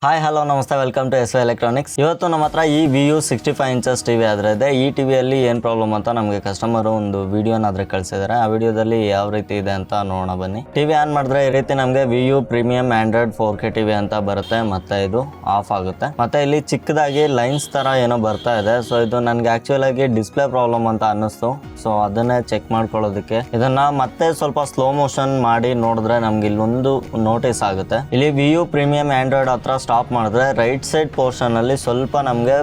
Hi hello ನಮಸ್ತೆ, welcome to S electronics. ಇವತ್ತು ನಮ್ಮ ಹತ್ರ ಈ VU65 ಇಂಚಸ್ ಟಿವಿ ಆದರೆ ಇದೆ. ಈ ಟಿವಿಯಲ್ಲಿ ಏನು ಪ್ರಾಬ್ಲಮ್ ಅಂತ ನಮಗೆ ಕಸ್ಟಮರು ಒಂದು ವಿಡಿಯೋನಾದ್ರೆ ಕಳಿಸಿದ್ದಾರೆ. ಆ ವಿಡಿಯೋದಲ್ಲಿ ಯಾವ ರೀತಿ ಇದೆ ಅಂತ ನೋಡೋಣ ಬನ್ನಿ. ಟಿವಿ ಆನ್ ಮಾಡಿದ್ರೆ ಈ ರೀತಿ ನಮಗೆ VU premium Android 4K TV ಅಂತ ಬರುತ್ತೆ. ಮತ್ತೆ ಇದು ಆಫ್ ಆಗುತ್ತೆ. ಮತ್ತೆ ಇಲ್ಲಿ ಚಿಕ್ಕದಾಗಿ ಲೈನ್ಸ್ ತರ ಏನೋ ಬರ್ತಾ ಇದೆ. ಸೊ ಇದು ನನಗೆ ಆಕ್ಚುಲ್ ಆಗಿ ಡಿಸ್ಪ್ಲೇ ಪ್ರಾಬ್ಲಮ್ ಅಂತ ಅನ್ನಿಸ್ತು. ಸೊ ಅದನ್ನೇ ಚೆಕ್ ಮಾಡ್ಕೊಳ್ಳೋದಕ್ಕೆ ಇದನ್ನ ಮತ್ತೆ ಸ್ವಲ್ಪ ಸ್ಲೋ ಮೋಷನ್ ಮಾಡಿ ನೋಡಿದ್ರೆ ನಮ್ಗೆ ಇಲ್ಲೊಂದು ನೋಟಿಸ್ ಆಗುತ್ತೆ. ಇಲ್ಲಿ VU ಪ್ರೀಮಿಯಂ ಆಂಡ್ರಾಯ್ಡ್ ಹತ್ರ ಸ್ಟಾಪ್ ಮಾಡಿದ್ರೆ ರೈಟ್ ಸೈಡ್ ಪೋರ್ಷನ್ ಅಲ್ಲಿ ಸ್ವಲ್ಪ ನಮ್ಗೆ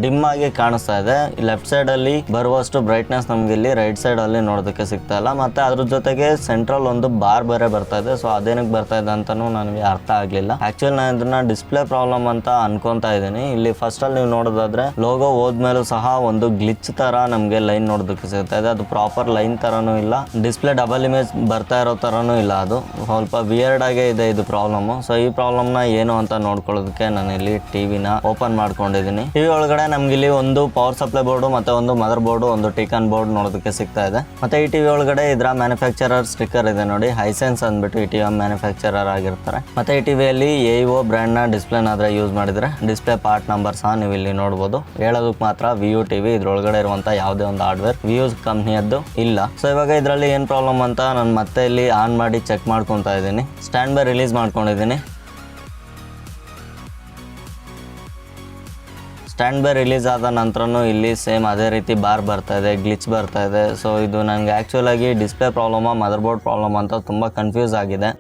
ಡಿಮ್ ಆಗಿ ಕಾಣಿಸ್ತಾ ಇದೆ. ಲೆಫ್ಟ್ ಸೈಡ್ ಅಲ್ಲಿ ಬರುವಷ್ಟು ಬ್ರೈಟ್ನೆಸ್ ನಮ್ಗೆ ಇಲ್ಲಿ ರೈಟ್ ಸೈಡ್ ಅಲ್ಲಿ ನೋಡೋದಕ್ಕೆ ಸಿಗ್ತಾ ಇಲ್ಲ. ಮತ್ತೆ ಅದ್ರ ಜೊತೆಗೆ ಸೆಂಟ್ರಲ್ ಒಂದು ಬಾರ್ ಬೇರೆ ಬರ್ತಾ ಇದೆ. ಸೊ ಅದೇನಕ್ಕೆ ಬರ್ತಾ ಇದೆ ಅಂತಾನು ನನಗೆ ಅರ್ಥ ಆಗ್ಲಿಲ್ಲ. ಆಕ್ಚುಲಿ ನಾನು ಇದನ್ನ ಡಿಸ್ಪ್ಲೇ ಪ್ರಾಬ್ಲಮ್ ಅಂತ ಅನ್ಕೊಂತಾ ಇದ್ದೀನಿ. ಇಲ್ಲಿ ಫಸ್ಟ್ ಅಲ್ಲಿ ನೀವು ನೋಡೋದಾದ್ರೆ ಲೋಗೋ ಹೋದ್ಮೇಲೂ ಸಹ ಒಂದು ಗ್ಲಿಚ್ ತರ ನಮ್ಗೆ ಲೈನ್ ನೋಡೋದಕ್ಕೆ ಸಿಗ್ತಾ ಇದೆ. ಅದು ಪ್ರಾಪರ್ ಲೈನ್ ತರನು ಇಲ್ಲ, ಡಿಸ್ಪ್ಲೇ ಡಬಲ್ ಇಮೇಜ್ ಬರ್ತಾ ಇರೋ ತರನು ಇಲ್ಲ. ಅದು ಸ್ವಲ್ಪ ವಿಯರ್ಡ್ ಆಗೇ ಇದೆ ಇದು ಪ್ರಾಬ್ಲಮ್. ಸೊ ಈ ಪ್ರಾಬ್ಲಮ್ ನ ಏನು ಅಂತ ನೋಡ್ಕೊಳ್ಳೋದಕ್ಕೆ ನಾನು ಇಲ್ಲಿ ಟಿವಿನ ಓಪನ್ ಮಾಡ್ಕೊಂಡಿದ್ದೀನಿ. ಟಿವಿ ಒಳಗಡೆ ನಮ್ಗೆ ಇಲ್ಲಿ ಒಂದು ಪವರ್ ಸಪ್ಲೈ ಬೋರ್ಡ್ ಮತ್ತೆ ಒಂದು ಮದರ್ ಬೋರ್ಡ್, ಒಂದು ಟಿಕನ್ ಬೋರ್ಡ್ ನೋಡೋದಕ್ಕೆ ಸಿಗ್ತಾ ಇದೆ. ಮತ್ತೆ ಈ ಟಿವಿ ಒಳಗಡೆ ಇದರ ಮ್ಯಾನುಫ್ಯಾಕ್ಚರರ್ ಸ್ಟಿಕ್ಕರ್ ಇದೆ ನೋಡಿ, ಹೈಸೆನ್ಸ್ ಅಂದ್ಬಿಟ್ಟು ಈ ಟಿವಿ ಮ್ಯಾನುಫ್ಯಾಕ್ಚರರ್ ಆಗಿರ್ತಾರೆ. ಮತ್ತೆ ಈ ಟಿವಿಯಲ್ಲಿ AIO ಬ್ರ್ಯಾಂಡ್ ನ ಡಿಸ್ಪ್ಲೇನಾದ್ರೆ ಯೂಸ್ ಮಾಡಿದ್ರೆ ಡಿಸ್ಪ್ಲೇ ಪಾರ್ಟ್ ನಂಬರ್ ಸಹ ನೀವು ಇಲ್ಲಿ ನೋಡಬಹುದು. ಹೇಳೋದಕ್ಕೆ ಮಾತ್ರ VU ಟಿವಿ, ಇದ್ರೊಳಗಡೆ ಇರುವಂತ ಯಾವುದೇ ಒಂದು ಹಾರ್ಡ್ವೇರ್ VU ಕಂಪ್ನಿಯದ್ದು ಇಲ್ಲ. ಸೊ ಇವಾಗ ಇದರಲ್ಲಿ ಏನ್ ಪ್ರಾಬ್ಲಮ್ ಅಂತ ನಾನು ಮತ್ತೆ ಇಲ್ಲಿ ಆನ್ ಮಾಡಿ ಚೆಕ್ ಮಾಡ್ಕೊಂತಾ ಇದ್ದೀನಿ. ಸ್ಟ್ಯಾಂಡ್ ಬೈ ರಿಲೀಸ್ ಮಾಡ್ಕೊಂಡಿದ್ದೀನಿ. ಸ್ಟ್ಯಾಂಡ್ ಬೈ ರಿಲೀಸ್ ಆದ ನಂತರನೂ ಇಲ್ಲಿ ಸೇಮ್ ಅದೇ ರೀತಿ ಬಾರ್ ಬರ್ತಾ ಇದೆ, ಗ್ಲಿಚ್ ಬರ್ತಾ ಇದೆ. ಸೊ ಇದು ನನಗೆ ಆ್ಯಕ್ಚುಲ್ ಆಗಿ ಡಿಸ್ಪ್ಲೇ ಪ್ರಾಬ್ಲಮಾ ಮದರ್ ಬೋರ್ಡ್ ಪ್ರಾಬ್ಲಮ್ ಅಂತ ತುಂಬ ಕನ್ಫ್ಯೂಸ್ ಆಗಿದೆ.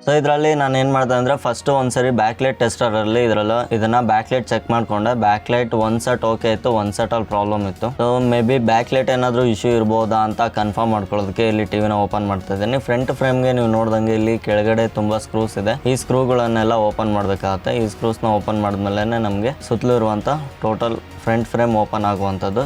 ಸೊ ಇದರಲ್ಲಿ ನಾನು ಏನು ಮಾಡಿದೆ ಅಂದರೆ ಫಸ್ಟ್ ಒಂದ್ಸರಿ ಬ್ಯಾಕ್ಲೈಟ್ ಟೆಸ್ಟರಲ್ಲಿ ಇದನ್ನ ಬ್ಯಾಕ್ಲೈಟ್ ಚೆಕ್ ಮಾಡ್ಕೊಂಡೆ. ಬ್ಯಾಕ್ಲೈಟ್ ಒಂದು ಸೆಟ್ ಓಕೆ ಇತ್ತು, ಒಂದು ಸೆಟಲ್ಲಿ ಪ್ರಾಬ್ಲಮ್ ಇತ್ತು. ಸೊ ಮೇ ಬಿ ಬ್ಯಾಕ್ಲೈಟ್ ಏನಾದರೂ ಇಶ್ಯೂ ಇರ್ಬೋದಾ ಅಂತ ಕನ್ಫರ್ಮ್ ಮಾಡ್ಕೊಳ್ಳೋದಕ್ಕೆ ಇಲ್ಲಿ ಟಿವಿನ ಓಪನ್ ಮಾಡ್ತಾ ಇದ್ದೀನಿ. ಫ್ರಂಟ್ ಫ್ರೇಮ್ಗೆ ನೀವು ನೋಡ್ದಂಗೆ ಇಲ್ಲಿ ಕೆಳಗಡೆ ತುಂಬ ಸ್ಕ್ರೂಸ್ ಇದೆ. ಈ ಸ್ಕ್ರೂಗಳನ್ನೆಲ್ಲ ಓಪನ್ ಮಾಡಬೇಕಾಗುತ್ತೆ. ಈ ಸ್ಕ್ರೂಸ್ನ ಓಪನ್ ಮಾಡಿದ್ಮೇಲೆ ನಮಗೆ ಸುತ್ತಲೂ ಇರುವಂಥ ಟೋಟಲ್ ಫ್ರಂಟ್ ಫ್ರೇಮ್ ಓಪನ್ ಆಗುವಂಥದ್ದು.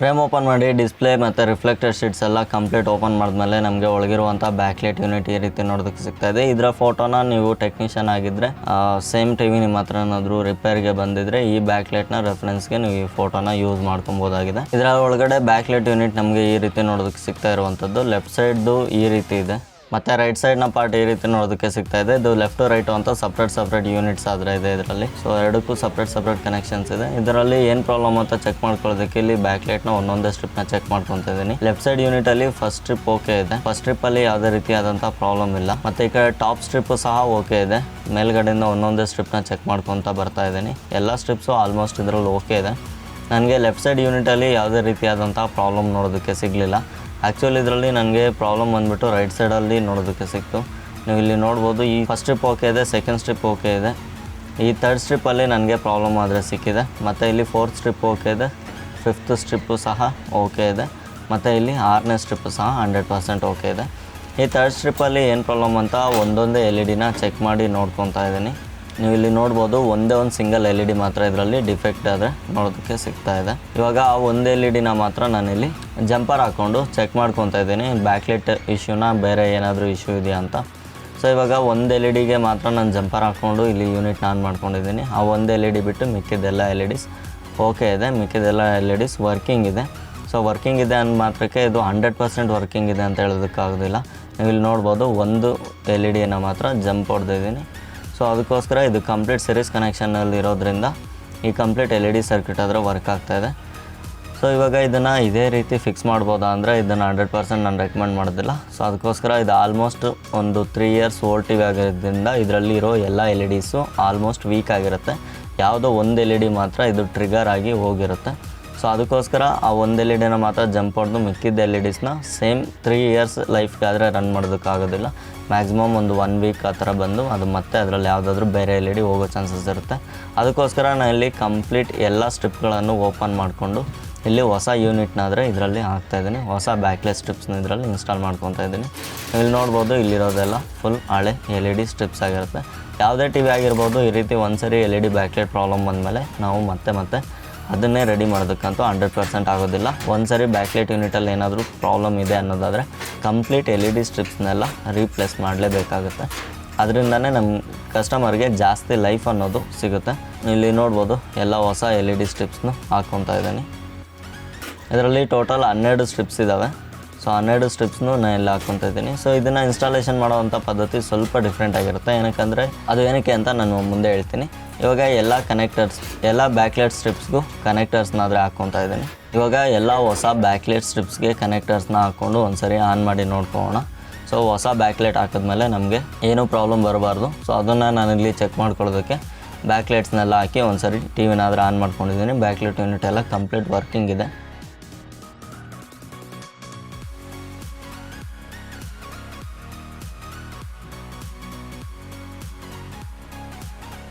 ಫ್ರೇಮ್ ಓಪನ್ ಮಾಡಿ ಡಿಸ್ಪ್ಲೇ ಮತ್ತು ರಿಫ್ಲೆಕ್ಟರ್ ಶೀಟ್ಸ್ ಎಲ್ಲ ಕಂಪ್ಲೀಟ್ ಓಪನ್ ಮಾಡಿದ್ಮೇಲೆ ನಮಗೆ ಒಳಗಿರುವಂಥ ಬ್ಯಾಕ್ಲೈಟ್ ಯೂನಿಟ್ ಈ ರೀತಿ ನೋಡೋದಕ್ಕೆ ಸಿಗ್ತಾ ಇದೆ. ಇದರ ಫೋಟೋನ ನೀವು ಟೆಕ್ನಿಷಿಯನ್ ಆಗಿದ್ದರೆ ಸೇಮ್ ಟಿವಿ ನಿಮ್ಮ ಹತ್ರ ಏನಾದರೂ ರಿಪೇರ್ಗೆ ಬಂದಿದ್ರೆ ಈ ಬ್ಯಾಕ್ಲೈಟ್ನ ರೆಫರೆನ್ಸ್ಗೆ ನೀವು ಈ ಫೋಟೋನ ಯೂಸ್ ಮಾಡ್ಕೊಬೋದಾಗಿದೆ. ಇದರ ಒಳಗಡೆ ಬ್ಯಾಕ್ಲೈಟ್ ಯೂನಿಟ್ ನಮಗೆ ಈ ರೀತಿ ನೋಡೋದಕ್ಕೆ ಸಿಗ್ತಾ ಇರುವಂಥದ್ದು. ಲೆಫ್ಟ್ ಸೈಡ್ದು ಈ ರೀತಿ ಇದೆ, ಮತ್ತು ರೈಟ್ ಸೈಡ್ನ ಪಾರ್ಟ್ ಈ ರೀತಿ ನೋಡೋದಕ್ಕೆ ಸಿಗ್ತಾ ಇದೆ. ಇದು ಲೆಫ್ಟ್ ರೈಟು ಅಂತ ಸಪ್ರೇಟ್ ಯೂನಿಟ್ಸ್ ಆದರೆ ಇದೆ ಇದರಲ್ಲಿ. ಸೊ ಎರಡಕ್ಕೂ ಸಪ್ರೇಟ್ ಕನೆಕ್ಷನ್ಸ್ ಇದೆ. ಇದರಲ್ಲಿ ಏನು ಪ್ರಾಬ್ಲಮ್ ಅಂತ ಚೆಕ್ ಮಾಡ್ಕೊಳ್ಳೋದಕ್ಕೆ ಇಲ್ಲಿ ಬ್ಯಾಕ್ಲೈಟ್ನ ಒಂದೊಂದೇ ಸ್ಟ್ರಿಪ್ನ ಚೆಕ್ ಮಾಡ್ಕೊತಾ ಇದ್ದೀನಿ. ಲೆಫ್ಟ್ ಸೈಡ್ ಯೂನಿಟಲ್ಲಿ ಫಸ್ಟ್ ಸ್ಟ್ರಿಪ್ ಓಕೆ ಇದೆ. ಫಸ್ಟ್ ಸ್ಟ್ರಿಪ್ಪಲ್ಲಿ ಯಾವುದೇ ರೀತಿಯಾದಂಥ ಪ್ರಾಬ್ಲಮ್ ಇಲ್ಲ. ಮತ್ತು ಈ ಕಡೆ ಟಾಪ್ ಸ್ಟ್ರಿಪ್ಪು ಸಹ ಓಕೆ ಇದೆ. ಮೇಲ್ಗಡೆಯಿಂದ ಒಂದೊಂದೇ ಸ್ಟ್ರಿಪ್ನ ಚೆಕ್ ಮಾಡ್ಕೊತಾ ಬರ್ತಾ ಇದ್ದೀನಿ. ಎಲ್ಲ ಸ್ಟ್ರಿಪ್ಸು ಆಲ್ಮೋಸ್ಟ್ ಇದರಲ್ಲಿ ಓಕೆ ಇದೆ. ನನಗೆ ಲೆಫ್ಟ್ ಸೈಡ್ ಯೂನಿಟಲ್ಲಿ ಯಾವುದೇ ರೀತಿಯಾದಂಥ ಪ್ರಾಬ್ಲಮ್ ನೋಡೋದಕ್ಕೆ ಸಿಗಲಿಲ್ಲ. ಆ್ಯಕ್ಚುಲಿ ಇದರಲ್ಲಿ ನನಗೆ ಪ್ರಾಬ್ಲಮ್ ಬಂದುಬಿಟ್ಟು ರೈಟ್ ಸೈಡಲ್ಲಿ ನೋಡೋದಕ್ಕೆ ಸಿಕ್ತು. ನೀವು ಇಲ್ಲಿ ನೋಡ್ಬೋದು, ಈ ಫಸ್ಟ್ ಸ್ಟ್ರಿಪ್ ಓಕೆ ಇದೆ, ಸೆಕೆಂಡ್ ಸ್ಟ್ರಿಪ್ ಓಕೆ ಇದೆ. ಈ ಥರ್ಡ್ ಸ್ಟ್ರಿಪ್ಪಲ್ಲಿ ನನಗೆ ಪ್ರಾಬ್ಲಮ್ ಆದರೆ ಸಿಕ್ಕಿದೆ. ಮತ್ತು ಇಲ್ಲಿ ಫೋರ್ತ್ ಸ್ಟ್ರಿಪ್ ಓಕೆ ಇದೆ, ಫಿಫ್ತ್ ಸ್ಟ್ರಿಪ್ಪು ಸಹ ಓಕೆ ಇದೆ. ಮತ್ತು ಇಲ್ಲಿ 6ನೇ ಸ್ಟ್ರಿಪ್ಪು ಸಹ 100% ಓಕೆ ಇದೆ. ಈ ಥರ್ಡ್ ಸ್ಟ್ರಿಪ್ಪಲ್ಲಿ ಏನು ಪ್ರಾಬ್ಲಮ್ ಅಂತ ಒಂದೊಂದೇ LED ಚೆಕ್ ಮಾಡಿ ನೋಡ್ಕೊತಾ ಇದ್ದೀನಿ. ನೀವು ಇಲ್ಲಿ ನೋಡ್ಬೋದು, ಒಂದೇ ಒಂದು ಸಿಂಗಲ್ LED ಮಾತ್ರ ಇದರಲ್ಲಿ ಡಿಫೆಕ್ಟ್ ಆದರೆ ನೋಡೋದಕ್ಕೆ ಸಿಗ್ತಾ ಇದೆ. ಇವಾಗ ಆ ಒಂದು LED ಮಾತ್ರ ನಾನಿಲ್ಲಿ ಜಂಪರ್ ಹಾಕ್ಕೊಂಡು ಚೆಕ್ ಮಾಡ್ಕೊತಾ ಇದ್ದೀನಿ, ಬ್ಯಾಕ್ಲೈಟ್ ಇಶ್ಯೂನ ಬೇರೆ ಏನಾದರೂ ಇಶ್ಯೂ ಇದೆಯಾ ಅಂತ. ಸೊ ಇವಾಗ ಒಂದು LEDಗೆ ಮಾತ್ರ ನಾನು ಜಂಪರ್ ಹಾಕ್ಕೊಂಡು ಇಲ್ಲಿ ಯೂನಿಟ್ನ ಆನ್ ಮಾಡ್ಕೊಂಡಿದ್ದೀನಿ. ಆ ಒಂದು LED ಬಿಟ್ಟು ಮಿಕ್ಕಿದ್ದೆಲ್ಲ LEDs ಓಕೆ ಇದೆ, ಮಿಕ್ಕಿದ್ದೆಲ್ಲ LEDs ವರ್ಕಿಂಗ್ ಇದೆ. ಸೊ ವರ್ಕಿಂಗ್ ಇದೆ ಅಂದ ಮಾತ್ರಕ್ಕೆ ಇದು 100% ವರ್ಕಿಂಗ್ ಇದೆ ಅಂತ ಹೇಳೋದಕ್ಕಾಗೋದಿಲ್ಲ. ನೀವು ಇಲ್ಲಿ ನೋಡ್ಬೋದು, ಒಂದು LEDನ ಮಾತ್ರ ಜಂಪ್ ಹೊಡೆದಿದ್ದೀನಿ. ಸೊ ಅದಕ್ಕೋಸ್ಕರ ಇದು ಕಂಪ್ಲೀಟ್ ಸೀರೀಸ್ ಕನೆಕ್ಷನಲ್ಲಿ ಇರೋದ್ರಿಂದ ಈ ಕಂಪ್ಲೀಟ್ LED ಸರ್ಕ್ಯೂಟ್ ಆದರೆ ವರ್ಕ್ ಆಗ್ತಾಯಿದೆ. ಸೊ ಇವಾಗ ಇದನ್ನು ಇದೇ ರೀತಿ ಫಿಕ್ಸ್ ಮಾಡ್ಬೋದಾ ಅಂದರೆ ಇದನ್ನು 100% ನಾನು ರೆಕಮೆಂಡ್ ಮಾಡೋದಿಲ್ಲ. ಸೊ ಅದಕ್ಕೋಸ್ಕರ ಇದು ಆಲ್ಮೋಸ್ಟ್ ಒಂದು 3 years ಓಲ್ಡ್ ಟಿವಿ ಆಗಿರೋದ್ರಿಂದ ಇದರಲ್ಲಿ ಇರೋ ಎಲ್ಲ LEDಸು ಆಲ್ಮೋಸ್ಟ್ ವೀಕ್ ಆಗಿರುತ್ತೆ. ಯಾವುದೋ ಒಂದು LED ಮಾತ್ರ ಇದು ಟ್ರಿಗರ್ ಆಗಿ ಹೋಗಿರುತ್ತೆ. ಸೊ ಅದಕ್ಕೋಸ್ಕರ ಆ ಒಂದು LEDನ ಮಾತ್ರ ಜಂಪ್ ಹೊಡೆದು ಮಿಕ್ಕಿದ್ದ LEDಸ್ನ ಸೇಮ್ 3 years ಲೈಫ್ಗಾದರೆ ರನ್ ಮಾಡೋದಕ್ಕಾಗೋದಿಲ್ಲ. ಮ್ಯಾಕ್ಸಿಮಮ್ ಒಂದು 1 week ಆ ಥರ ಬಂದು ಅದು ಮತ್ತೆ ಅದರಲ್ಲಿ ಯಾವುದಾದ್ರೂ ಬೇರೆ LED ಹೋಗೋ ಚಾನ್ಸಸ್ ಇರುತ್ತೆ. ಅದಕ್ಕೋಸ್ಕರ ನಾನು ಇಲ್ಲಿ ಕಂಪ್ಲೀಟ್ ಎಲ್ಲ ಸ್ಟ್ರಿಪ್ಗಳನ್ನು ಓಪನ್ ಮಾಡಿಕೊಂಡು ಇಲ್ಲಿ ಹೊಸ ಯೂನಿಟ್ನಾದರೆ ಇದರಲ್ಲಿ ಹಾಕ್ತಾಯಿದ್ದೀನಿ. ಹೊಸ ಬ್ಯಾಕ್ಲೈಟ್ ಸ್ಟ್ರಿಪ್ಸ್ನ ಇದರಲ್ಲಿ ಇನ್ಸ್ಟಾಲ್ ಮಾಡ್ಕೊತಾ ಇದ್ದೀನಿ. ಇಲ್ಲಿ ನೋಡ್ಬೋದು, ಇಲ್ಲಿರೋದೆಲ್ಲ ಫುಲ್ ಹಳೆ LED ಸ್ಟ್ರಿಪ್ಸ್ ಆಗಿರುತ್ತೆ. ಯಾವುದೇ ಟಿವಿ ಆಗಿರ್ಬೋದು, ಈ ರೀತಿ ಒಂದ್ಸರಿ LED ಬ್ಯಾಕ್ಲೈಟ್ ಪ್ರಾಬ್ಲಮ್ ಬಂದಮೇಲೆ ನಾವು ಮತ್ತೆ ಅದನ್ನೇ ರೆಡಿ ಮಾಡೋದಕ್ಕಂತೂ 100% ಆಗೋದಿಲ್ಲ. ಒಂದ್ಸರಿ ಬ್ಯಾಕ್ಲೈಟ್ ಯೂನಿಟಲ್ಲಿ ಏನಾದರೂ ಪ್ರಾಬ್ಲಮ್ ಇದೆ ಅನ್ನೋದಾದರೆ ಕಂಪ್ಲೀಟ್ LED ಸ್ಟ್ರಿಪ್ಸ್ನೆಲ್ಲ ರೀಪ್ಲೇಸ್ ಮಾಡಲೇಬೇಕಾಗುತ್ತೆ. ಅದರಿಂದನೇ ನಮ್ಮ ಕಸ್ಟಮರ್ಗೆ ಜಾಸ್ತಿ ಲೈಫ್ ಅನ್ನೋದು ಸಿಗುತ್ತೆ. ಇಲ್ಲಿ ನೋಡ್ಬೋದು ಎಲ್ಲ ಹೊಸ LED ಸ್ಟ್ರಿಪ್ಸ್ನು ಹಾಕ್ಕೊತಾ ಇದ್ದೀನಿ. ಇದರಲ್ಲಿ ಟೋಟಲ್ 12 ಸ್ಟ್ರಿಪ್ಸ್ ಇದ್ದಾವೆ. ಸೊ 12 ಸ್ಟ್ರಿಪ್ಸ್ನು ನಾನು ಎಲ್ಲ ಹಾಕ್ಕೊತಾ ಇದ್ದೀನಿ. ಸೊ ಇದನ್ನು ಇನ್ಸ್ಟಾಲೇಷನ್ ಮಾಡೋವಂಥ ಪದ್ಧತಿ ಸ್ವಲ್ಪ ಡಿಫ್ರೆಂಟ್ ಆಗಿರುತ್ತೆ. ಅದು ಏನಕ್ಕೆ ಅಂತ ನಾನು ಮುಂದೆ ಹೇಳ್ತೀನಿ. ಇವಾಗ ಎಲ್ಲ ಕನೆಕ್ಟರ್ಸ್, ಎಲ್ಲ ಬ್ಯಾಕ್ಲೈಟ್ ಸ್ಟ್ರಿಪ್ಸ್ಗೂ ಕನೆಕ್ಟರ್ಸ್ನಾದರೆ ಹಾಕ್ಕೊತಾ ಇದ್ದೀನಿ. ಇವಾಗ ಎಲ್ಲ ಹೊಸ ಬ್ಯಾಕ್ಲೈಟ್ ಸ್ಟ್ರಿಪ್ಸ್ಗೆ ಕನೆಕ್ಟರ್ಸ್ನ ಹಾಕ್ಕೊಂಡು ಒಂದ್ಸರಿ ಆನ್ ಮಾಡಿ ನೋಡ್ಕೊಳ್ಳೋಣ. ಸೊ ಹೊಸ ಬ್ಯಾಕ್ಲೈಟ್ ಹಾಕಿದ್ಮೇಲೆ ನಮಗೆ ಏನೂ ಪ್ರಾಬ್ಲಮ್ ಬರಬಾರ್ದು. ಸೊ ಅದನ್ನು ನಾನಿಲ್ಲಿ ಚೆಕ್ ಮಾಡ್ಕೊಳ್ಳೋದಕ್ಕೆ ಬ್ಯಾಕ್ಲೈಟ್ಸ್ನೆಲ್ಲ ಹಾಕಿ ಒಂದ್ಸರಿ ಟಿವಿನಾದರೂ ಆನ್ ಮಾಡ್ಕೊಂಡಿದ್ದೀನಿ. ಬ್ಯಾಕ್ಲೈಟ್ ಯೂನಿಟ್ ಎಲ್ಲ ಕಂಪ್ಲೀಟ್ ವರ್ಕಿಂಗ್ ಇದೆ.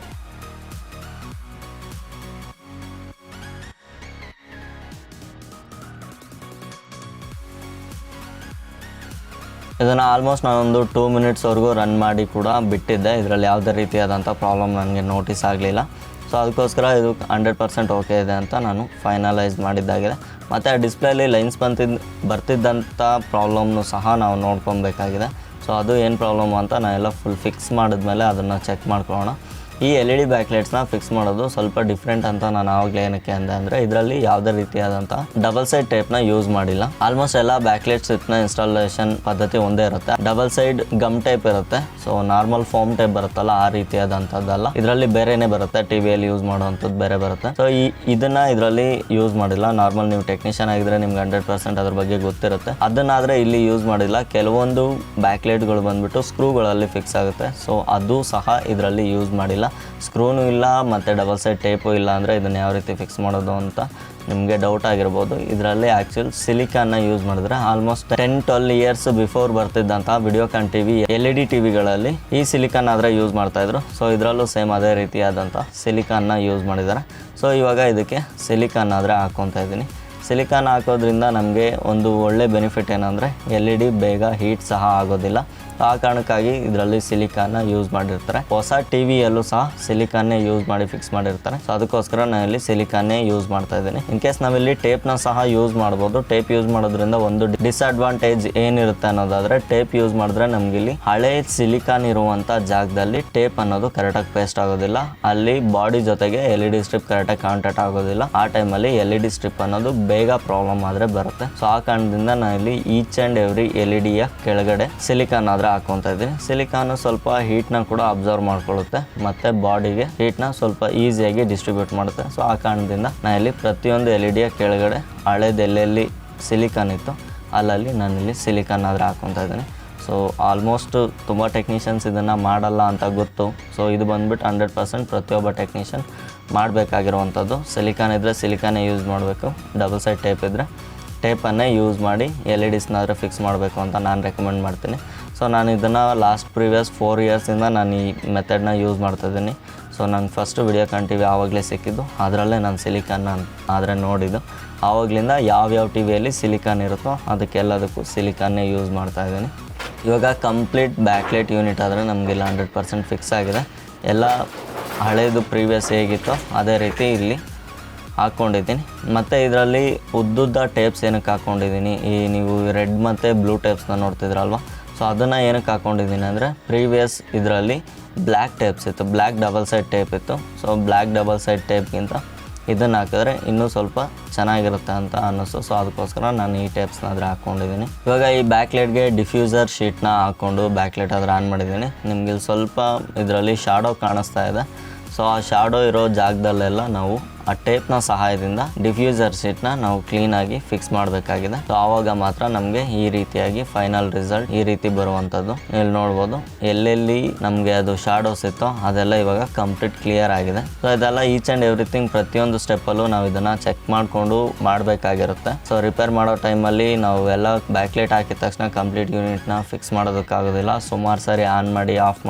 ಇದನ್ನು ಆಲ್ಮೋಸ್ಟ್ ನಾನೊಂದು 2 ಮಿನಿಟ್ಸ್ವರೆಗೂ ರನ್ ಮಾಡಿ ಕೂಡ ಬಿಟ್ಟಿದ್ದೆ. ಇದರಲ್ಲಿ ಯಾವುದೇ ರೀತಿಯಾದಂಥ ಪ್ರಾಬ್ಲಮ್ ನನಗೆ ನೋಟಿಸ್ ಆಗಲಿಲ್ಲ. ಸೊ ಅದಕ್ಕೋಸ್ಕರ ಇದು 100% ಓಕೆ ಇದೆ ಅಂತ ನಾನು ಫೈನಲೈಸ್ ಮಾಡಿದ್ದಾಗಿದೆ. ಮತ್ತು ಆ ಡಿಸ್ಪ್ಲೇಲಿ ಲೈನ್ಸ್ ಬರ್ತಿದ್ದಂಥ ಪ್ರಾಬ್ಲಮ್ನು ಸಹ ನಾವು ನೋಡ್ಕೊಬೇಕಾಗಿದೆ. ಸೊ ಅದು ಏನು ಪ್ರಾಬ್ಲಮ್ ಅಂತ ನಾನೆಲ್ಲ ಫುಲ್ ಫಿಕ್ಸ್ ಮಾಡಿದ್ಮೇಲೆ ಅದನ್ನು ಚೆಕ್ ಮಾಡ್ಕೊಳ್ಳೋಣ. ಈ LED ಬ್ಯಾಕ್ಲೈಟ್ಸ್ನ ಫಿಕ್ಸ್ ಮಾಡೋದು ಸ್ವಲ್ಪ ಡಿಫ್ರೆಂಟ್ ಅಂತ ನಾನು ಆವಾಗಲೇ ಏನಕ್ಕೆ ಅಂದೆ ಅಂದರೆ ಇದರಲ್ಲಿ ಯಾವುದೇ ರೀತಿಯಾದಂಥ ಡಬಲ್ ಸೈಡ್ ಟೇಪ್ನ ಯೂಸ್ ಮಾಡಿಲ್ಲ. ಆಲ್ಮೋಸ್ಟ್ ಎಲ್ಲ ಬ್ಯಾಕ್ಲೈಟ್ ಸ್ಟ್ರಿಪ್ನ ಇನ್ಸ್ಟಾಲೇಷನ್ ಪದ್ಧತಿ ಒಂದೇ ಇರುತ್ತೆ. ಡಬಲ್ ಸೈಡ್ ಗಮ್ ಟೇಪ್ ಇರುತ್ತೆ. ಸೊ ನಾರ್ಮಲ್ ಫೋಮ್ ಟೇಪ್ ಬರುತ್ತಲ್ಲ ಆ ರೀತಿಯಾದಂಥದ್ದಲ್ಲ, ಇದರಲ್ಲಿ ಬೇರೆನೇ ಬರುತ್ತೆ. ಟಿವಿಯಲ್ಲಿ ಯೂಸ್ ಮಾಡುವಂಥದ್ದು ಬೇರೆ ಬರುತ್ತೆ. ಸೊ ಇದನ್ನು ಇದರಲ್ಲಿ ಯೂಸ್ ಮಾಡಿಲ್ಲ. ನಾರ್ಮಲ್ ನೀವು ಟೆಕ್ನಿಷಿಯನ್ ಆಗಿದ್ರೆ ನಿಮ್ಗೆ 100% ಅದ್ರ ಬಗ್ಗೆ ಗೊತ್ತಿರುತ್ತೆ. ಅದನ್ನಾದರೆ ಇಲ್ಲಿ ಯೂಸ್ ಮಾಡಿಲ್ಲ. ಕೆಲವೊಂದು ಬ್ಯಾಕ್ಲೈಟ್ಗಳು ಬಂದುಬಿಟ್ಟು ಸ್ಕ್ರೂಗಳಲ್ಲಿ ಫಿಕ್ಸ್ ಆಗುತ್ತೆ. ಸೊ ಅದು ಸಹ ಇದರಲ್ಲಿ ಯೂಸ್ ಮಾಡಿಲ್ಲ. ಸ್ಕ್ರೂನು ಇಲ್ಲ ಮತ್ತು ಡಬಲ್ ಸೈಡ್ ಟೇಪು ಇಲ್ಲ ಅಂದರೆ ಇದನ್ನು ಯಾವ ರೀತಿ ಫಿಕ್ಸ್ ಮಾಡೋದು ಅಂತ ನಿಮಗೆ ಡೌಟ್ ಆಗಿರ್ಬೋದು. ಇದರಲ್ಲಿ ಆ್ಯಕ್ಚುಲಿ ಸಿಲಿಕಾನ್ನ ಯೂಸ್ ಮಾಡಿದ್ರೆ ಆಲ್ಮೋಸ್ಟ್ 10-12 ಇಯರ್ಸ್ ಬಿಫೋರ್ ಬರ್ತಿದ್ದಂಥ ವಿಡಿಯೋಕಾನ್ ಟಿವಿ LED ಟಿವಿಗಳಲ್ಲಿ ಈ ಸಿಲಿಕಾನ್ ಆದರೆ ಯೂಸ್ ಮಾಡ್ತಾಯಿದ್ರು. ಸೊ ಇದರಲ್ಲೂ ಸೇಮ್ ಅದೇ ರೀತಿಯಾದಂಥ ಸಿಲಿಕಾನ್ನ ಯೂಸ್ ಮಾಡಿದ್ದಾರೆ. ಸೊ ಇವಾಗ ಇದಕ್ಕೆ ಸಿಲಿಕಾನ್ ಆದರೆ ಹಾಕ್ಕೊತಾ ಇದ್ದೀನಿ. ಸಿಲಿಕಾನ್ ಹಾಕೋದ್ರಿಂದ ನಮಗೆ ಒಂದು ಒಳ್ಳೆ ಬೆನಿಫಿಟ್ ಏನಂದರೆ LED ಬೇಗ ಹೀಟ್ ಸಹ ಆಗೋದಿಲ್ಲ. ಆ ಕಾರಣಕ್ಕಾಗಿ ಇದರಲ್ಲಿ ಸಿಲಿಕಾನ್ನ ಯೂಸ್ ಮಾಡಿರ್ತಾರೆ. ಹೊಸ ಟಿವಿಯಲ್ಲೂ ಸಹ ಸಿಲಿಕಾನ್ನೇ ಯೂಸ್ ಮಾಡಿ ಫಿಕ್ಸ್ ಮಾಡಿರ್ತಾರೆ. ಸೊ ಅದಕ್ಕೋಸ್ಕರ ನಾನು ಇಲ್ಲಿ ಸಿಲಿಕಾನ್ನೇ ಯೂಸ್ ಮಾಡ್ತಾ ಇದ್ದೀನಿ. ಇನ್ ಕೇಸ್ ನಾವಿಲ್ಲಿ ಟೇಪ್ನ ಸಹ ಯೂಸ್ ಮಾಡ್ಬೋದು. ಟೇಪ್ ಯೂಸ್ ಮಾಡೋದ್ರಿಂದ ಒಂದು ಡಿಸ್ಅಡ್ವಾಂಟೇಜ್ ಏನಿರುತ್ತೆ ಅನ್ನೋದಾದರೆ, ಟೇಪ್ ಯೂಸ್ ಮಾಡಿದ್ರೆ ನಮ್ಗೆ ಇಲ್ಲಿ ಹಳೆ ಸಿಲಿಕಾನ್ ಇರುವಂಥ ಜಾಗದಲ್ಲಿ ಟೇಪ್ ಅನ್ನೋದು ಕರೆಕ್ಟಾಗಿ ಪೇಸ್ಟ್ ಆಗೋದಿಲ್ಲ. ಅಲ್ಲಿ ಬಾಡಿ ಜೊತೆಗೆ LED ಸ್ಟ್ರಿಪ್ ಕರೆಕ್ಟಾಗಿ ಕಾಂಟ್ಯಾಕ್ಟ್ ಆಗೋದಿಲ್ಲ. ಆ ಟೈಮಲ್ಲಿ LED ಸ್ಟ್ರಿಪ್ ಅನ್ನೋದು ಬೇಗ ಪ್ರಾಬ್ಲಮ್ ಆದರೆ ಬರುತ್ತೆ. ಸೊ ಆ ಕಾರಣದಿಂದ ನಾನು ಇಲ್ಲಿ ಈಚ್ ಆ್ಯಂಡ್ ಎವ್ರಿ LEDಯ ಕೆಳಗಡೆ ಸಿಲಿಕಾನ್ ಆದರೆ ಹಾಕ್ಕೊತಾ ಇದ್ದೀನಿ. ಸಿಲಿಕಾನು ಸ್ವಲ್ಪ ಹೀಟ್ನ ಕೂಡ ಅಬ್ಸರ್ವ್ ಮಾಡ್ಕೊಳ್ಳುತ್ತೆ ಮತ್ತು ಬಾಡಿಗೆ ಹೀಟ್ನ ಸ್ವಲ್ಪ ಈಸಿಯಾಗಿ ಡಿಸ್ಟ್ರಿಬ್ಯೂಟ್ ಮಾಡುತ್ತೆ. ಸೊ ಆ ಕಾರಣದಿಂದ ನಾನು ಇಲ್ಲಿ ಪ್ರತಿಯೊಂದು LEDಯ ಕೆಳಗಡೆ ಹಳೇದು ಎಲ್ಲೆಲ್ಲಿ ಸಿಲಿಕಾನ್ ಇತ್ತು ಅಲ್ಲಲ್ಲಿ ನಾನಿಲ್ಲಿ ಸಿಲಿಕಾನ್ ಆದರೆ ಹಾಕ್ಕೊತಾ ಇದ್ದೀನಿ. ಸೊ ಆಲ್ಮೋಸ್ಟ್ ತುಂಬ ಟೆಕ್ನಿಷಿಯನ್ಸ್ ಇದನ್ನು ಮಾಡಲ್ಲ ಅಂತ ಗೊತ್ತು. ಸೊ ಇದು ಬಂದುಬಿಟ್ಟು 100% ಪ್ರತಿಯೊಬ್ಬ ಟೆಕ್ನಿಷಿಯನ್ ಮಾಡಬೇಕಾಗಿರುವಂಥದ್ದು. ಸಿಲಿಕಾನ್ ಇದ್ದರೆ ಸಿಲಿಕಾನೇ ಯೂಸ್ ಮಾಡಬೇಕು. ಡಬಲ್ ಸೈಡ್ ಟೇಪ್ ಇದ್ದರೆ ಟೇಪನ್ನೇ ಯೂಸ್ ಮಾಡಿ LEDಸ್ನಾದರೆ ಫಿಕ್ಸ್ ಮಾಡಬೇಕು ಅಂತ ನಾನು ರೆಕಮೆಂಡ್ ಮಾಡ್ತೀನಿ. ಸೊ ನಾನು ಇದನ್ನು ಪ್ರೀವಿಯಸ್ 4 ಇಯರ್ಸಿಂದ ನಾನು ಈ ಮೆಥಡ್ನ ಯೂಸ್ ಮಾಡ್ತಾಯಿದ್ದೀನಿ. ಸೊ ನಂಗೆ ಫಸ್ಟ್ ವಿಡಿಯೋಕಾನ್ ಟಿವಿ ಆವಾಗಲೇ ಸಿಕ್ಕಿದ್ದು, ಅದರಲ್ಲೇ ನಾನು ಸಿಲಿಕಾನ್ನ ಆದರೆ ನೋಡಿದ್ದು. ಆವಾಗಲಿಂದ ಯಾವ್ಯಾವ ಟಿವಿಯಲ್ಲಿ ಸಿಲಿಕಾನ್ ಇರುತ್ತೋ ಅದಕ್ಕೆಲ್ಲದಕ್ಕೂ ಸಿಲಿಕಾನ್ನೇ ಯೂಸ್ ಮಾಡ್ತಾಯಿದ್ದೀನಿ. ಇವಾಗ ಕಂಪ್ಲೀಟ್ ಬ್ಯಾಕ್ಲೈಟ್ ಯೂನಿಟ್ ಆದರೆ ನಮಗೆಲ್ಲ 100% ಫಿಕ್ಸ್ ಆಗಿದೆ. ಎಲ್ಲ ಹಳೇದು ಪ್ರೀವಿಯಸ್ ಹೇಗಿತ್ತೋ ಅದೇ ರೀತಿ ಇಲ್ಲಿ ಹಾಕ್ಕೊಂಡಿದ್ದೀನಿ. ಮತ್ತು ಇದರಲ್ಲಿ ಉದ್ದುದ್ದ ಟೇಪ್ಸ್ ಏನಕ್ಕೆ ಹಾಕ್ಕೊಂಡಿದ್ದೀನಿ, ಈ ನೀವು ರೆಡ್ ಮತ್ತು ಬ್ಲೂ ಟೇಪ್ಸ್ನ ನೋಡ್ತಿದ್ರಲ್ವ, ಸೊ ಅದನ್ನು ಏನಕ್ಕೆ ಹಾಕ್ಕೊಂಡಿದ್ದೀನಿ ಅಂದರೆ ಪ್ರೀವಿಯಸ್ ಇದರಲ್ಲಿ ಬ್ಲ್ಯಾಕ್ ಟೇಪ್ಸ್ ಇತ್ತು, ಬ್ಲ್ಯಾಕ್ ಡಬಲ್ ಸೈಡ್ ಟೇಪ್ ಇತ್ತು. ಸೊ ಬ್ಲ್ಯಾಕ್ ಡಬಲ್ ಸೈಡ್ ಟೇಪ್ಗಿಂತ ಇದನ್ನು ಹಾಕಿದ್ರೆ ಇನ್ನೂ ಸ್ವಲ್ಪ ಚೆನ್ನಾಗಿರುತ್ತೆ ಅಂತ ಅನ್ನಿಸ್ತು. ಸೊ ಅದಕ್ಕೋಸ್ಕರ ನಾನು ಈ ಟೇಪ್ಸ್ನಾದರೆ ಹಾಕ್ಕೊಂಡಿದ್ದೀನಿ. ಇವಾಗ ಈ ಬ್ಯಾಕ್ಲೈಟ್ಗೆ ಡಿಫ್ಯೂಸರ್ ಶೀಟ್ನ ಹಾಕ್ಕೊಂಡು ಬ್ಯಾಕ್ಲೈಟ್ ಆದರೆ ಆನ್ ಮಾಡಿದ್ದೀನಿ. ನಿಮಗೆ ಸ್ವಲ್ಪ ಇದರಲ್ಲಿ ಶಾಡೋ ಕಾಣಿಸ್ತಾ ಇದೆ. ಸೊ ಆ ಶಾಡೋ ಇರೋ ಜಾಗದಲ್ಲೆಲ್ಲ ನಾವು ಆ ಟೇಪ್ನ ಸಹಾಯದಿಂದ ಡಿಫ್ಯೂಸರ್ ಶೀಟ್ನ ನಾವು ಕ್ಲೀನಾಗಿ ಫಿಕ್ಸ್ ಮಾಡಬೇಕಾಗಿದೆ. ಸೊ ಆವಾಗ ಮಾತ್ರ ನಮಗೆ ಈ ರೀತಿಯಾಗಿ ಫೈನಲ್ ರಿಸಲ್ಟ್ ಈ ರೀತಿ ಬರುವಂಥದ್ದು. ಇಲ್ಲಿ ನೋಡ್ಬೋದು ಎಲ್ಲೆಲ್ಲಿ ನಮಗೆ ಅದು ಶಾಡೋಸ್ ಇತ್ತೋ ಅದೆಲ್ಲ ಇವಾಗ ಕಂಪ್ಲೀಟ್ ಕ್ಲಿಯರ್ ಆಗಿದೆ. ಸೊ ಇದೆಲ್ಲ ಈಚ್ ಆ್ಯಂಡ್ ಎವ್ರಿಥಿಂಗ್ ಪ್ರತಿಯೊಂದು ಸ್ಟೆಪ್ಪಲ್ಲೂ ನಾವು ಇದನ್ನು ಚೆಕ್ ಮಾಡಿಕೊಂಡು ಮಾಡಬೇಕಾಗಿರುತ್ತೆ. ಸೊ ರಿಪೇರ್ ಮಾಡೋ ಟೈಮಲ್ಲಿ ನಾವು ಎಲ್ಲ ಬ್ಯಾಕ್ಲೈಟ್ ಹಾಕಿದ ತಕ್ಷಣ ಕಂಪ್ಲೀಟ್ ಯೂನಿಟ್ನ ಫಿಕ್ಸ್ ಮಾಡೋದಕ್ಕಾಗೋದಿಲ್ಲ. ಸುಮಾರು ಸಾರಿ ಆನ್ ಮಾಡಿ ಆಫ್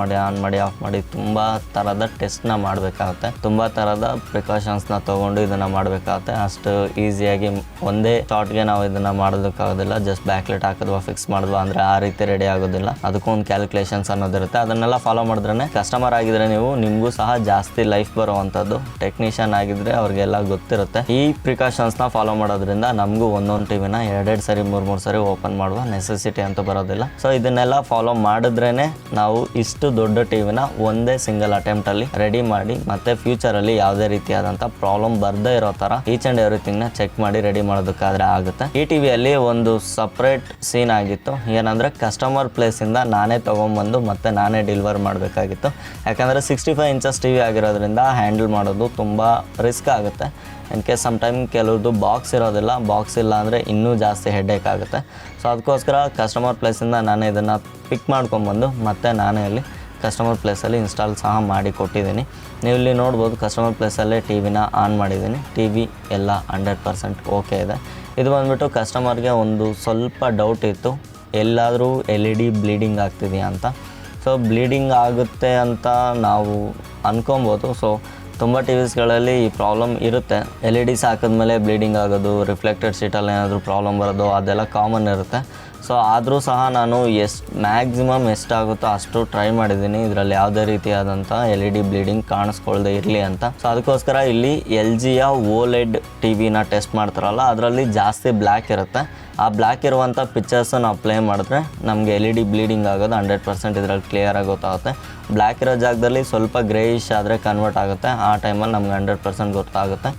ಮಾಡಿ ತುಂಬ ಥರದ ಟೆಸ್ಟ್ನ ಮಾಡಬೇಕಾಗುತ್ತೆ, ತುಂಬ ಥರದ ಪ್ರಿಕಾಷನ್ಸ್ನ ತೊಗೊಂಡು ಇದನ್ನು ಮಾಡಬೇಕಾಗುತ್ತೆ. ಅಷ್ಟು ಈಸಿಯಾಗಿ ಒಂದೇ ಶಾರ್ಟ್ಗೆ ನಾವು ಇದನ್ನು ಮಾಡೋದಕ್ಕಾಗೋದಿಲ್ಲ. ಜಸ್ಟ್ ಬ್ಯಾಕ್ಲೈಟ್ ಹಾಕಿದ್ವಾ ಫಿಕ್ಸ್ ಮಾಡಿದ್ವಾ ಅಂದರೆ ಆ ರೀತಿ ರೆಡಿ ಆಗೋದಿಲ್ಲ. ಅದಕ್ಕೂ ಒಂದು ಕ್ಯಾಲ್ಕುಲೇಷನ್ಸ್ ಅನ್ನೋದಿರುತ್ತೆ. ಅದನ್ನೆಲ್ಲ ಫಾಲೋ ಮಾಡಿದ್ರೆ ಕಸ್ಟಮರ್ ಆಗಿದ್ರೆ ನಿಮಗೂ ಸಹ ಜಾಸ್ತಿ ಲೈಫ್ ಬರುವಂಥದ್ದು. ಟೆಕ್ನಿಷಿಯನ್ ಆಗಿದ್ರೆ ಅವ್ರಿಗೆಲ್ಲ ಗೊತ್ತಿರುತ್ತೆ. ಈ ಪ್ರಿಕಾಷನ್ಸ್ನ ಫಾಲೋ ಮಾಡೋದ್ರಿಂದ ನಮಗೂ ಒಂದೊಂದು ಟಿವಿನ 2 ಸರಿ 3 ಸರಿ ಓಪನ್ ಮಾಡುವ ನೆಸೆಸಿಟಿ ಅಂತೂ ಬರೋದಿಲ್ಲ. ಸೊ ಇದನ್ನೆಲ್ಲ ಫಾಲೋ ಮಾಡಿದ್ರೇ ನಾವು ಇಷ್ಟು ದೊಡ್ಡ ಟಿವಿನ ಒಂದೇ ಸಿಂಗಲ್ ಅಟೆಂಪ್ಟಲ್ಲಿ ರೆಡಿ ಮಾಡಿ ಮತ್ತೆ ಫ್ಯೂಚರಲ್ಲಿ ಯಾವುದೇ ರೀತಿಯಾದಂಥ ಪ್ರಾಬ್ಲಮ್ ಬರದೇ ಇರೋ ಥರ ಈಚ್ ಆ್ಯಂಡ್ ಎವ್ರಿಥಿಂಗ್ನ ಚೆಕ್ ಮಾಡಿ ರೆಡಿ ಮಾಡೋದಕ್ಕಾದ್ರೆ ಆಗುತ್ತೆ. ಈ ಟಿವಿಯಲ್ಲಿ ಒಂದು ಸಪ್ರೇಟ್ ಸೀನ್ ಆಗಿತ್ತು. ಏನಂದರೆ ಕಸ್ಟಮರ್ ಪ್ಲೇಸಿಂದ ನಾನೇ ತೊಗೊಂಬಂದು ಮತ್ತೆ ನಾನೇ ಡೆಲಿವರ್ ಮಾಡಬೇಕಾಗಿತ್ತು. ಯಾಕಂದರೆ 65 ಇಂಚಸ್ ಟಿ ವಿ ಆಗಿರೋದ್ರಿಂದ ಹ್ಯಾಂಡಲ್ ಮಾಡೋದು ತುಂಬ ರಿಸ್ಕ್ ಆಗುತ್ತೆ. ಇನ್ ಕೇಸ್ ಸಮ್ ಟೈಮ್ ಕೆಲವ್ರದ್ದು ಬಾಕ್ಸ್ ಇರೋದಿಲ್ಲ, ಬಾಕ್ಸ್ ಇಲ್ಲ ಅಂದರೆ ಇನ್ನೂ ಜಾಸ್ತಿ ಹೆಡ್ಏಕ್ ಆಗುತ್ತೆ. ಸೊ ಅದಕ್ಕೋಸ್ಕರ ಕಸ್ಟಮರ್ ಪ್ಲೇಸಿಂದ ನಾನೇ ಇದನ್ನು ಪಿಕ್ ಮಾಡ್ಕೊಂಬಂದು ಮತ್ತೆ ನಾನೇ ಅಲ್ಲಿ ಕಸ್ಟಮರ್ ಪ್ಲೇಸಲ್ಲಿ ಇನ್ಸ್ಟಾಲ್ ಸಹ ಮಾಡಿ ಕೊಟ್ಟಿದ್ದೀನಿ. ನೀವು ಇಲ್ಲಿ ನೋಡ್ಬೋದು ಕಸ್ಟಮರ್ ಪ್ಲೇಸಲ್ಲೇ ಟಿ ವಿನ ಆನ್ ಮಾಡಿದ್ದೀನಿ. ಟಿ ವಿ ಎಲ್ಲ 100% ಓಕೆ ಇದೆ. ಇದು ಬಂದುಬಿಟ್ಟು ಕಸ್ಟಮರ್ಗೆ ಒಂದು ಸ್ವಲ್ಪ ಡೌಟ್ ಇತ್ತು, ಎಲ್ಲಾದರೂ LED ಬ್ಲೀಡಿಂಗ್ ಆಗ್ತಿದೆಯಾ ಅಂತ. ಸೊ ಬ್ಲೀಡಿಂಗ್ ಆಗುತ್ತೆ ಅಂತ ನಾವು ಅನ್ಕೊಬೋದು. ಸೊ ತುಂಬ ಟಿ ವಿಸ್ಗಳಲ್ಲಿ ಈ ಪ್ರಾಬ್ಲಮ್ ಇರುತ್ತೆ. LEDs ಹಾಕಿದ್ಮೇಲೆ ಬ್ಲೀಡಿಂಗ್ ಆಗೋದು, ರಿಫ್ಲೆಕ್ಟೆಡ್ ಶೀಟಲ್ಲಿ ಏನಾದರೂ ಪ್ರಾಬ್ಲಮ್ ಬರೋದು ಅದೆಲ್ಲ ಕಾಮನ್ ಇರುತ್ತೆ. ಸೊ ಆದರೂ ಸಹ ನಾನು ಮ್ಯಾಕ್ಸಿಮಮ್ ಎಷ್ಟಾಗುತ್ತೋ ಅಷ್ಟು ಟ್ರೈ ಮಾಡಿದ್ದೀನಿ. ಇದರಲ್ಲಿ ಯಾವುದೇ ರೀತಿಯಾದಂಥ LED ಬ್ಲೀಡಿಂಗ್ ಕಾಣಿಸ್ಕೊಳ್ದೇ ಇರಲಿ ಅಂತ. ಸೊ ಅದಕ್ಕೋಸ್ಕರ ಇಲ್ಲಿ LGಯ OLED ಟಿ ವಿನ ಟೆಸ್ಟ್ ಮಾಡ್ತಾರಲ್ಲ, ಅದರಲ್ಲಿ ಜಾಸ್ತಿ ಬ್ಲ್ಯಾಕ್ ಇರುತ್ತೆ. ಆ ಬ್ಲ್ಯಾಕ್ ಇರುವಂಥ ಪಿಕ್ಚರ್ಸು ನಾವು ಪ್ಲೇ ಮಾಡಿದ್ರೆ ನಮಗೆ LED ಬ್ಲೀಡಿಂಗ್ ಆಗೋದು 100% ಇದರಲ್ಲಿ ಕ್ಲಿಯರಾಗಿ ಗೊತ್ತಾಗುತ್ತೆ. ಬ್ಲ್ಯಾಕ್ ಇರೋ ಜಾಗದಲ್ಲಿ ಸ್ವಲ್ಪ ಗ್ರೇಯಿಶ್ ಆದರೆ ಕನ್ವರ್ಟ್ ಆಗುತ್ತೆ. ಆ ಟೈಮಲ್ಲಿ ನಮ್ಗೆ 100% ಗೊತ್ತಾಗುತ್ತೆ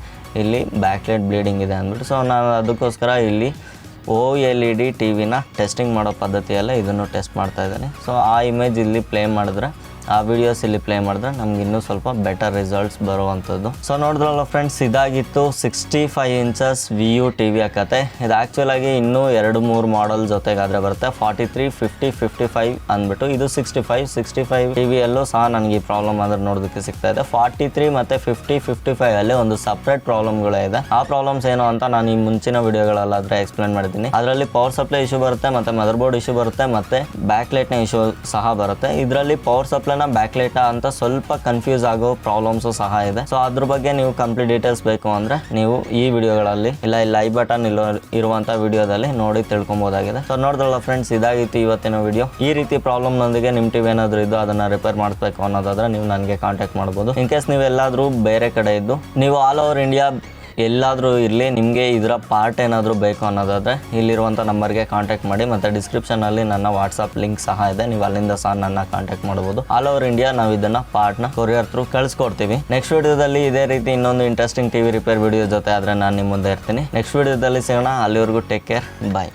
ಇಲ್ಲಿ ಬ್ಯಾಕ್ಲೈಟ್ ಬ್ಲೀಡಿಂಗ್ ಇದೆ ಅಂದ್ಬಿಟ್ಟು. ಸೊ ನಾನು ಅದಕ್ಕೋಸ್ಕರ ಇಲ್ಲಿ OLED ಟಿ ವಿನ ಟೆಸ್ಟಿಂಗ್ ಮಾಡೋ ಪದ್ಧತಿಯಲ್ಲೇ ಇದನ್ನು ಟೆಸ್ಟ್ ಮಾಡ್ತಾ ಇದ್ದೀನಿ. ಸೊ ಆ ಇಮೇಜ್ ಇಲ್ಲಿ ಪ್ಲೇ ಮಾಡಿದ್ರೆ, ಆ ವಿಡಿಯೋಸ್ ಇಲ್ಲಿ ಪ್ಲೇ ಮಾಡಿದ್ರೆ ನಮ್ಗೆ ಇನ್ನೂ ಸ್ವಲ್ಪ ಬೆಟರ್ ರಿಸಲ್ಟ್ಸ್ ಬರುವಂಥದ್ದು. ಸೊ ನೋಡಿದ್ರಲ್ಲ ಫ್ರೆಂಡ್ಸ್, ಇದಾಗಿತ್ತು 65 ಇಂಚಸ್ VU ಟಿ ವಿಯ ಕತೆ. ಇದು ಆ್ಯಕ್ಚುಲಾಗಿ ಇನ್ನೂ 2-3 ಮಾಡೆಲ್ ಜೊತೆಗಾದರೆ ಬರುತ್ತೆ. 43, 50, 55 ಅಂದ್ಬಿಟ್ಟು ಇದು 65 ಟಿ ವಿಯಲ್ಲೂ ಸಹ ನನಗೆ ಈ ಪ್ರಾಬ್ಲಮ್ ಅಂದರೆ ನೋಡೋದಕ್ಕೆ ಸಿಗ್ತಾ ಇದೆ. 43 ಮತ್ತು 50, 55 ಅಲ್ಲಿ ಒಂದು ಸಪ್ರೇಟ್ ಪ್ರಾಬ್ಲಮ್ಗಳೇ ಇದೆ. ಆ ಪ್ರಾಬ್ಲಮ್ಸ್ ಏನು ಅಂತ ನಾನು ಈ ಮುಂಚಿನ ವಿಡಿಯೋಗಳಲ್ಲಾದರೆ ಎಕ್ಸ್ಪ್ಲೇನ್ ಮಾಡಿದ್ದೀನಿ. ಅದರಲ್ಲಿ ಪವರ್ ಸಪ್ಲೈ ಇಶ್ಯೂ ಬರುತ್ತೆ, ಮತ್ತು ಮದರ್ ಬೋರ್ಡ್ ಇಶ್ಯೂ ಬರುತ್ತೆ, ಮತ್ತು ಬ್ಯಾಕ್ಲೈಟ್ನ ಇಶ್ಯೂ ಸಹ ಬರುತ್ತೆ. ಇದರಲ್ಲಿ ಪವರ್ ಸಪ್ಲೈ ಬ್ಯಾಕ್ಲೈಟ್ ಅಂತ ಸ್ವಲ್ಪ ಕನ್ಫ್ಯೂಸ್ ಆಗೋ ಪ್ರಾಬ್ಲಮ್ಸು ಸಹ ಇದೆ. ಸೊ ಅದ್ರ ಬಗ್ಗೆ ನೀವು ಕಂಪ್ಲೀಟ್ ಡೀಟೇಲ್ಸ್ ಬೇಕು ಅಂದರೆ ನೀವು ಈ ವಿಡಿಯೋಗಳಲ್ಲಿ ಇಲ್ಲ ಐ ಬಟನ್ ಇರುವಂಥ ವಿಡಿಯೋದಲ್ಲಿ ನೋಡಿ ತಿಳ್ಕೊಬೋದಾಗಿದೆ. ಸೊ ನೋಡಿದ್ರಲ್ಲ ಫ್ರೆಂಡ್ಸ್, ಇದಾಗಿತ್ತು ಇವತ್ತಿನ ವಿಡಿಯೋ. ಈ ರೀತಿ ಪ್ರಾಬ್ಲಮ್ನೊಂದಿಗೆ ನಿಮ್ಮ ಟಿವಿ ಏನಾದರೂ ಇದ್ದು ಅದನ್ನು ರಿಪೇರ್ ಮಾಡಿಸ್ಬೇಕು ಅನ್ನೋದಾದ್ರೆ ನೀವು ನನಗೆ ಕಾಂಟ್ಯಾಕ್ಟ್ ಮಾಡ್ಬೋದು. ಇನ್ ಕೇಸ್ ನೀವು ಎಲ್ಲಾದರೂ ಬೇರೆ ಕಡೆ ಇದ್ದು ನೀವು ಆಲ್ ಓವರ್ ಇಂಡಿಯಾ ಎಲ್ಲಾದರೂ ಇರಲಿ, ನಿಮಗೆ ಇದರ ಪಾರ್ಟ್ ಏನಾದರೂ ಬೇಕು ಅನ್ನೋದಾದರೆ ಇಲ್ಲಿರುವಂಥ ನಂಬರ್ಗೆ ಕಾಂಟ್ಯಾಕ್ಟ್ ಮಾಡಿ. ಮತ್ತು ಡಿಸ್ಕ್ರಿಪ್ಷನಲ್ಲಿ ನನ್ನ ವಾಟ್ಸಪ್ ಲಿಂಕ್ ಸಹ ಇದೆ, ನೀವು ಅಲ್ಲಿಂದ ಸಹ ನನ್ನ ಕಾಂಟ್ಯಾಕ್ಟ್ ಮಾಡ್ಬೋದು. ಆಲ್ ಓವರ್ ಇಂಡಿಯಾ ನಾವು ಇದನ್ನು ಪಾರ್ಟ್ನ ಕೊರಿಯರ್ ಥ್ರೂ ಕಳಿಸ್ಕೊಡ್ತೀವಿ. ನೆಕ್ಸ್ಟ್ ವಿಡಿಯೋದಲ್ಲಿ ಇದೇ ರೀತಿ ಇನ್ನೊಂದು ಇಂಟ್ರೆಸ್ಟಿಂಗ್ ಟಿವಿ ರಿಪೇರ್ ವಿಡಿಯೋ ಜೊತೆ ಆದರೆ ನಾನು ನಿಮ್ಮ ಮುಂದೆ ಇರ್ತೀನಿ. ನೆಕ್ಸ್ಟ್ ವಿಡಿಯೋದಲ್ಲಿ ಸಿಗೋಣ. ಅಲ್ಲಿವರೆಗೂ ಟೇಕ್ ಕೇರ್, ಬಾಯ್.